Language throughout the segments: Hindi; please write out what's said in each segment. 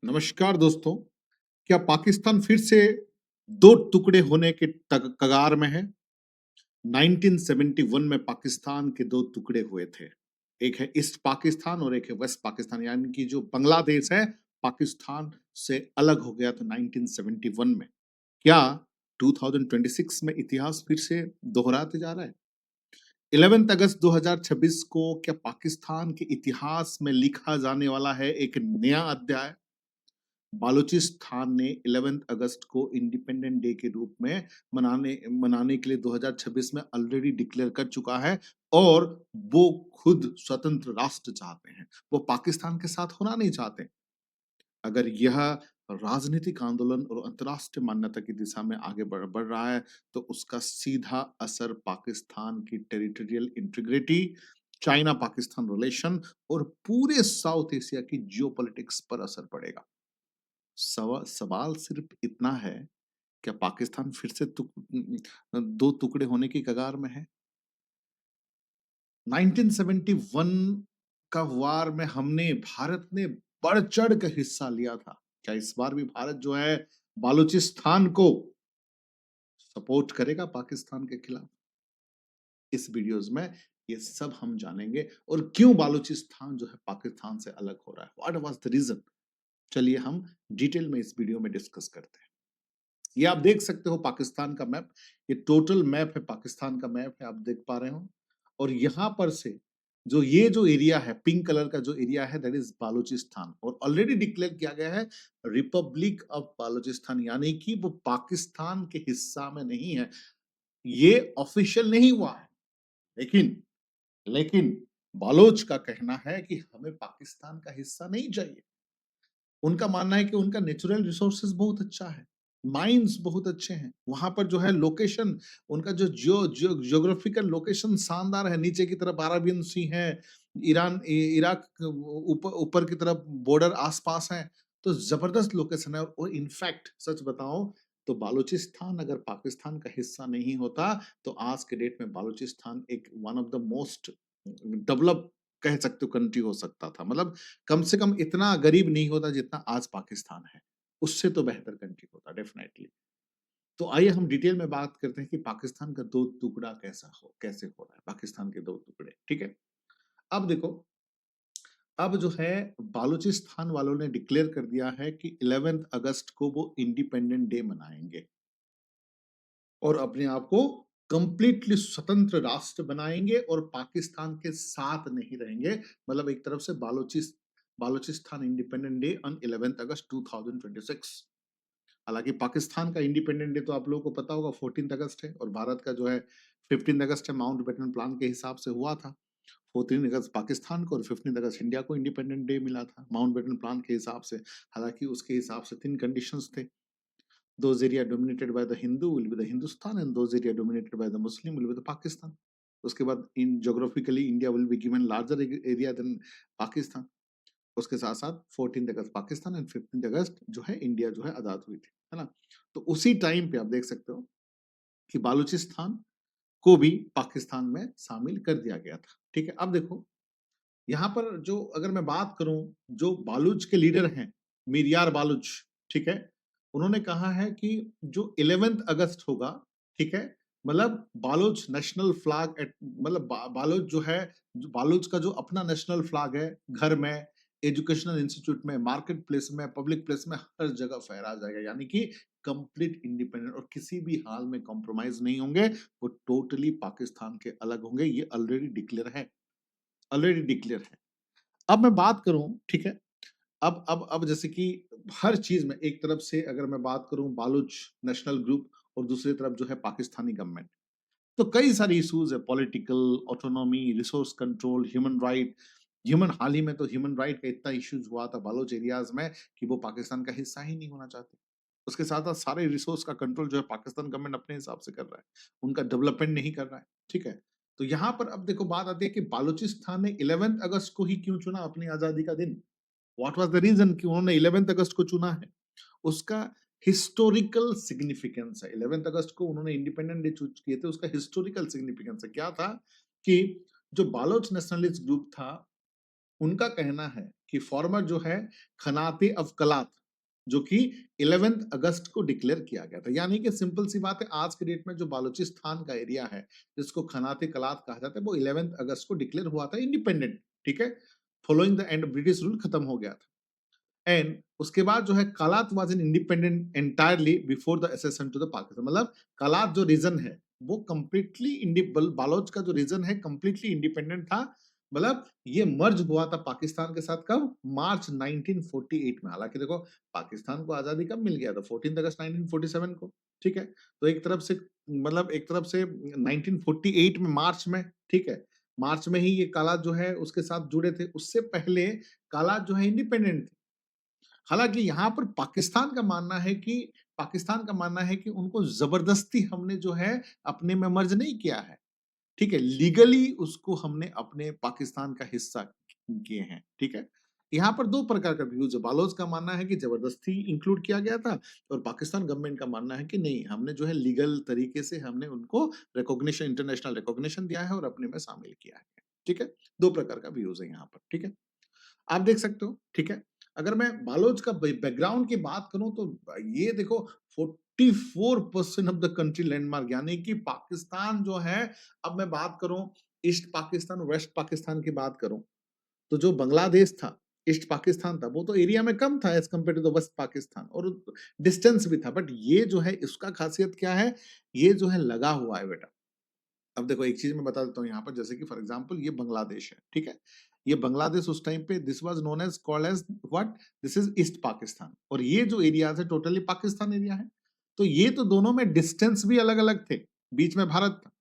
नमस्कार दोस्तों। क्या पाकिस्तान फिर से दो टुकड़े होने के कगार में है? 1971 में पाकिस्तान के दो टुकड़े हुए थे। एक है ईस्ट पाकिस्तान और एक है वेस्ट पाकिस्तान, यानी कि जो बांग्लादेश है पाकिस्तान से अलग हो गया था 1971 में। क्या 2026 में इतिहास फिर से दोहराते जा रहा है? 11 अगस्त 2026 को क्या पाकिस्तान के इतिहास में लिखा जाने वाला है एक नया अध्याय? बालूचिस्तान ने 11 अगस्त को इंडिपेंडेंट डे के रूप में मनाने मनाने के लिए 2026 में ऑलरेडी डिक्लेयर कर चुका है और वो खुद स्वतंत्र राष्ट्र चाहते हैं। वो पाकिस्तान के साथ होना नहीं चाहते। अगर यह राजनीतिक आंदोलन और अंतर्राष्ट्रीय मान्यता की दिशा में आगे बढ़ रहा है, तो उसका सीधा असर पाकिस्तान की territorial integrity, China Pakistan relation और पूरे साउथ एशिया की जियोपॉलिटिक्स पर असर पड़ेगा। सवाल सिर्फ इतना है, क्या पाकिस्तान फिर से दो टुकड़े होने की कगार में है? 1971 का वार में भारत ने बढ़-चढ़ कर हिस्सा लिया था। क्या इस बार भी भारत जो है बालूचिस्तान को सपोर्ट करेगा पाकिस्तान के खिलाफ? इस वीडियोस में ये सब हम जानेंगे और क्यों बालूचिस्तान जो है पाकिस्तान से अलग हो रहा है। What was the reason? चलिए हम डिटेल में इस वीडियो में डिस्कस करते हैं। ये आप देख सकते हो पाकिस्तान का मैप। ये टोटल मैप है, पाकिस्तान का मैप है, आप देख पा रहे हो। और यहाँ पर से जो एरिया है, पिंक कलर का जो एरिया है, दैट इज बालूचिस्तान, और ऑलरेडी डिक्लेयर किया गया है रिपब्लिक ऑफ बालूचिस्तान, यानी कि वो पाकिस्तान के हिस्सा में नहीं है। ये ऑफिशियल नहीं हुआ है, लेकिन लेकिन बालोच का कहना है कि हमें पाकिस्तान का हिस्सा नहीं चाहिए। उनका मानना है कि उनका नेचुरल रिसोर्सेज बहुत अच्छा है, माइंस बहुत अच्छे हैं, वहां पर जो है लोकेशन, उनका जो ज्योग्राफिकल लोकेशन शानदार है। नीचे की तरफ अरेबियन सी है, इराक ऊपर ऊपर की तरफ बॉर्डर आसपास है, तो जबरदस्त लोकेशन है। और इनफैक्ट सच बताओ तो बालूचिस्तान अगर पाकिस्तान का हिस्सा नहीं होता, तो आज के डेट में बालूचिस्तान एक one of the most develop कह सकते हो कंट्री हो सकता था। मतलब कम से कम इतना गरीब नहीं होता जितना आज पाकिस्तान है, उससे तो बेहतर कंट्री होता डेफिनेटली। तो आइए हम डिटेल में बात करते हैं कि पाकिस्तान का दो टुकड़ा कैसे हो रहा है, पाकिस्तान के दो टुकड़े, ठीक है। अब देखो, अब जो है बालूचिस्तान वालों ने डिक्लेयर कर दिया है कि 11 अगस्त को वो इंडिपेंडेंट डे मनाएंगे और अपने आप को कंप्लीटली स्वतंत्र राष्ट्र बनाएंगे और पाकिस्तान के साथ नहीं रहेंगे। मतलब एक तरफ से बालूचिस्तान इंडिपेंडेंट डे ऑन 11 अगस्त 2026। हालांकि पाकिस्तान का इंडिपेंडेंट डे तो आप लोगों को पता होगा 14 अगस्त है, और भारत का जो है 15 अगस्त है। माउंटबेटन प्लान के हिसाब से हुआ था। 14 अगस्त पाकिस्तान को और 15 अगस्त इंडिया को इंडिपेंडेंट डे मिला था माउंटबेटन प्लान के हिसाब से। हालांकि उसके हिसाब से 3 कंडीशंस थे। Those area dominated by the Hindu will be the Hindustan, and those area dominated by the Muslim will be the Pakistan. उसके बाद इन geographically India will be given larger area than Pakistan. उसके साथ साथ 14 अगस्त पाकिस्तान एंड 15 अगस्त जो है इंडिया जो है आजाद हुई थी, है ना। तो उसी टाइम पे आप देख सकते हो कि बालूचिस्तान को भी पाकिस्तान में शामिल कर दिया गया था, ठीक है। अब देखो, यहाँ पर जो अगर मैं बात करूं, जो बालूच के लीडर हैं मीरयार बालूच, ठीक है, उन्होंने कहा है कि जो 11 अगस्त होगा, ठीक है, मतलब बालूच नेशनल फ्लैग मतलब बालूच जो है, बालूच का जो अपना नेशनल फ्लैग है, घर में, एजुकेशनल इंस्टीट्यूट में, मार्केट प्लेस में, पब्लिक प्लेस में, हर जगह फहरा जाएगा। यानी कि कंप्लीट इंडिपेंडेंट और किसी भी हाल में कॉम्प्रोमाइज नहीं होंगे। वो टोटली पाकिस्तान के अलग होंगे। ये ऑलरेडी डिक्लेयर है, ऑलरेडी डिक्लेयर है। अब मैं बात करूं, ठीक है, अब जैसे कि हर चीज में एक तरफ से अगर मैं बात करूं बालूच नेशनल ग्रुप और दूसरी तरफ जो है पाकिस्तानी गवर्नमेंट, तो कई सारे इश्यूज है, political autonomy, resource control, human right. हाल ही में तो ह्यूमन राइट का इतना इश्यूज हुआ था बालूच एरियाज में कि वो पाकिस्तान का हिस्सा ही नहीं होना चाहते। उसके साथ साथ सारे रिसोर्स का कंट्रोल जो है पाकिस्तान गवर्नमेंट अपने हिसाब से कर रहा है, उनका डेवलपमेंट नहीं कर रहा है, ठीक है। तो यहाँ पर अब देखो बात आती है कि बालूचिस्तान ने 11 अगस्त को ही क्यों चुना अपनी आजादी का दिन। व्हाट वाज द रीजन कि उन्होंने 11 अगस्त को चुना है? उसका हिस्टोरिकल सिग्निफिकेंस है। 11 अगस्त को उन्होंने इंडिपेंडेंट डे चूज किए थे, उसका हिस्टोरिकल सिग्निफिकेंस है। क्या था कि जो बालोच नेशनलिस्ट ग्रुप था, उनका कहना है कि फॉर्मर जो है खनाते अवकलात, जो कि 11 अगस्त को डिक्लेयर किया गया था। यानी कि सिंपल सी बात है, आज के डेट में जो बालूचिस्तान का एरिया है, जिसको खनाते कलात कहा जाता है, वो 11 अगस्त को डिक्लेयर हुआ था इंडिपेंडेंट, ठीक है? Following the end British rule खत्म हो गया था। एंड उसके बाद जो है Kalat was an independent entirely before the accession to the Pakistan. मतलब कलात जो रीजन है वो कंप्लीटली बालोच का जो रीजन है कंप्लीटली इंडिपेंडेंट था। मतलब ये मर्ज हुआ था पाकिस्तान के साथ कब? मार्च 1948 में। हालांकि देखो पाकिस्तान को आजादी कब मिल गया था? 14 अगस्त 1947 को, ठीक है? तो एक तरफ से मतलब एक तरफ से 1948 में मार्च में, ठीक है, मार्च में ही ये कालात जो है उसके साथ जुड़े थे। उससे पहले कालात जो है इंडिपेंडेंट थे। हालांकि यहाँ पर पाकिस्तान का मानना है कि उनको जबरदस्ती हमने जो है अपने में मर्ज नहीं किया है, ठीक है, लीगली उसको हमने अपने पाकिस्तान का हिस्सा किए हैं, ठीक है। यहाँ पर दो प्रकार का व्यूज है। बालोच का मानना है कि जबरदस्ती इंक्लूड किया गया था, और पाकिस्तान गवर्नमेंट का मानना है कि नहीं, हमने जो है लीगल तरीके से हमने उनको रिकॉग्निशन, इंटरनेशनल रिकॉग्निशन दिया है और अपने में शामिल किया है, ठीक है। दो प्रकार का व्यूज है यहाँ पर, ठीक है, आप देख सकते हो, ठीक है। अगर मैं बालोच का बैकग्राउंड की बात करूं तो ये देखो 44% ऑफ द कंट्री लैंडमार्क, यानी कि पाकिस्तान जो है, अब मैं बात करूं ईस्ट पाकिस्तान वेस्ट पाकिस्तान की बात करूं, तो जो बांग्लादेश था, ईस्ट पाकिस्तान था, वो तो एरिया में कम था as compare to the West Pakistan, और डिस्टेंस भी था। बट ये जो है इसका खासियत क्या है, ये जो है लगा हुआ है बेटा। अब देखो एक चीज मैं बता देता हूँ यहाँ पर, जैसे कि फॉर एग्जांपल ये बांग्लादेश है, ठीक है। ये बांग्लादेश उस टाइम पे this was known as called as what, this is East Pakistan, और ये जो एरिया है टोटली पाकिस्तान एरिया है। तो ये तो दोनों में डिस्टेंस भी अलग अलग थे, बीच में भारत था,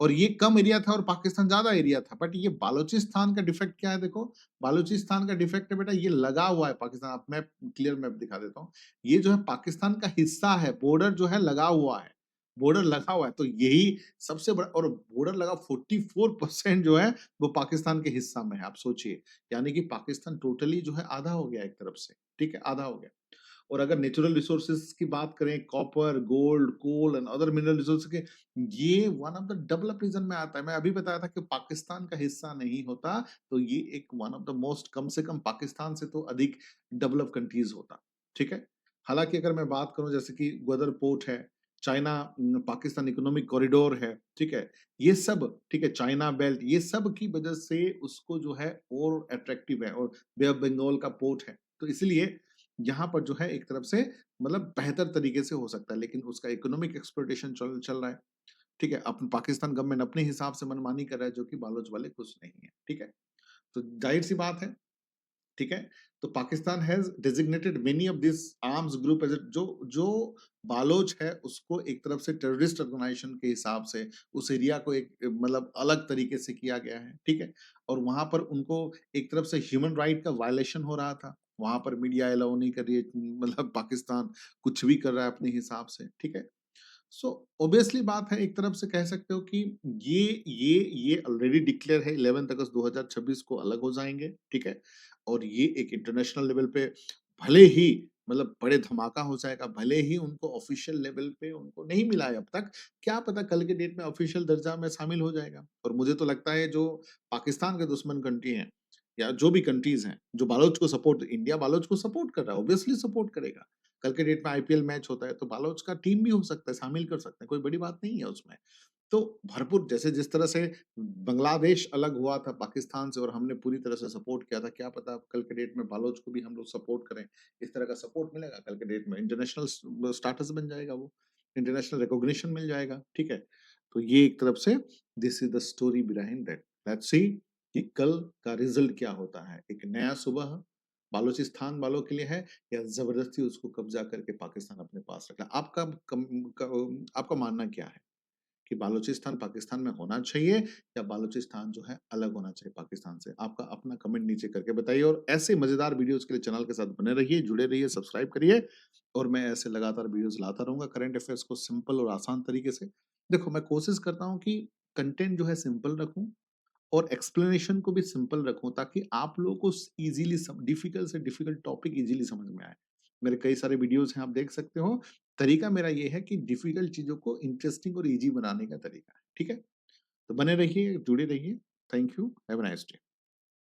और ये कम एरिया था और पाकिस्तान ज्यादा एरिया था। बट ये बालूचिस्तान का डिफेक्ट क्या है, देखो बालूचिस्तान का डिफेक्ट है बेटा, ये लगा हुआ है पाकिस्तान। आप मैप, क्लियर मैप दिखा देता हूँ। ये जो है पाकिस्तान का हिस्सा है, बॉर्डर जो है लगा हुआ है, बॉर्डर लगा हुआ है, तो यही सबसे बड़ा, और बॉर्डर लगा 44% जो है वो पाकिस्तान के हिस्सा में है। आप सोचिए, यानी कि पाकिस्तान टोटली जो है आधा हो गया एक तरफ से, ठीक है, आधा हो गया। और अगर नेचुरल रिसोर्सेज की बात करें, copper, gold, coal and other mineral resources के, ये one of the develop region में आता है। मैं अभी बताया था कि पाकिस्तान का हिस्सा नहीं होता तो ये एक वन ऑफ द मोस्ट, कम से कम पाकिस्तान से तो अधिक डेवलप कंट्रीज होता, ठीक है। हालांकि अगर मैं बात करूं, जैसे कि ग्वादर पोर्ट है, चाइना पाकिस्तान इकोनॉमिक कॉरिडोर है, ठीक है, ये सब, ठीक है, चाइना बेल्ट, ये सब की वजह से उसको जो है और अट्रैक्टिव है, और बे ऑफ बंगाल का पोर्ट है, तो इसलिए यहाँ पर जो है एक तरफ से मतलब बेहतर तरीके से हो सकता है। लेकिन उसका इकोनॉमिक एक्सप्लोइटेशन चल चल रहा है, ठीक है। अपन पाकिस्तान गवर्नमेंट अपने हिसाब से मनमानी कर रहा है, जो कि बालोच वाले खुश नहीं है, ठीक है। तो जाहिर सी बात है, ठीक है। तो Pakistan has designated many of this arms group as, जो जो बालोच है उसको एक तरफ से टेररिस्ट ऑर्गेनाइजेशन के हिसाब से उस एरिया को एक मतलब अलग तरीके से किया गया है, ठीक है। और वहां पर उनको एक तरफ से ह्यूमन राइट का वायलेशन हो रहा था, वहां पर मीडिया अलाउ नहीं कर रही है, मतलब पाकिस्तान कुछ भी कर रहा है अपने हिसाब से, ठीक है। सो ऑब्वियसली बात है, एक तरफ से कह सकते हो कि ये ऑलरेडी डिक्लेयर है, 11 अगस्त 2026 को अलग हो जाएंगे, ठीक है। और ये एक इंटरनेशनल लेवल पे भले ही मतलब बड़े धमाका हो जाएगा, भले ही उनको ऑफिशियल लेवल पे उनको नहीं मिला है अब तक, क्या पता कल के डेट में ऑफिशियल दर्जा में शामिल हो जाएगा। और मुझे तो लगता है जो पाकिस्तान के दुश्मन कंट्री हैं, या जो भी कंट्रीज हैं जो बालोच को सपोर्ट, इंडिया बालोच को सपोर्ट कर रहा है, ऑब्वियसली सपोर्ट करेगा। कल के डेट में आईपीएल मैच होता है तो बालोच का टीम भी हो सकता है, शामिल कर सकते हैं, कोई बड़ी बात नहीं है उसमें। तो भरपूर, जैसे जिस तरह से बांग्लादेश अलग हुआ था पाकिस्तान से और हमने पूरी तरह से सपोर्ट किया था, क्या पता कल के डेट में बालोच को भी हम लोग सपोर्ट करें, इस तरह का सपोर्ट मिलेगा कल के डेट में, इंटरनेशनल स्टाटस बन जाएगा, वो इंटरनेशनल रिकॉग्निशन मिल जाएगा, ठीक है। तो ये एक तरफ से this is the story behind that. Let's see कि कल का रिजल्ट क्या होता है। एक नया सुबह बालूचिस्तान वालों के लिए है, या जबरदस्ती उसको कब्जा करके पाकिस्तान अपने पास रखना। आपका मानना क्या है कि बालूचिस्तान पाकिस्तान में होना चाहिए, या बालूचिस्तान जो है अलग होना चाहिए पाकिस्तान से? आपका अपना कमेंट नीचे करके बताइए, और ऐसे मजेदार वीडियोस के लिए चैनल के साथ बने रहिए, जुड़े रहिए, सब्सक्राइब करिए, और मैं ऐसे लगातार वीडियोस लाता रहूंगा करंट अफेयर्स को सिंपल और आसान तरीके से। देखो मैं कोशिश करता हूँ कि कंटेंट जो है सिंपल रखूं, और एक्सप्लेनेशन को भी सिंपल रखूं, ताकि आप लोगों को इजीली, डिफिकल्ट से डिफिकल्ट टॉपिक इजीली समझ में आए। मेरे कई सारे वीडियोस हैं, आप देख सकते हो। तरीका मेरा ये है कि डिफिकल्ट चीजों को इंटरेस्टिंग और इजी बनाने का तरीका है, ठीक है। तो बने रहिए, जुड़े रहिए। Thank you, have a nice day.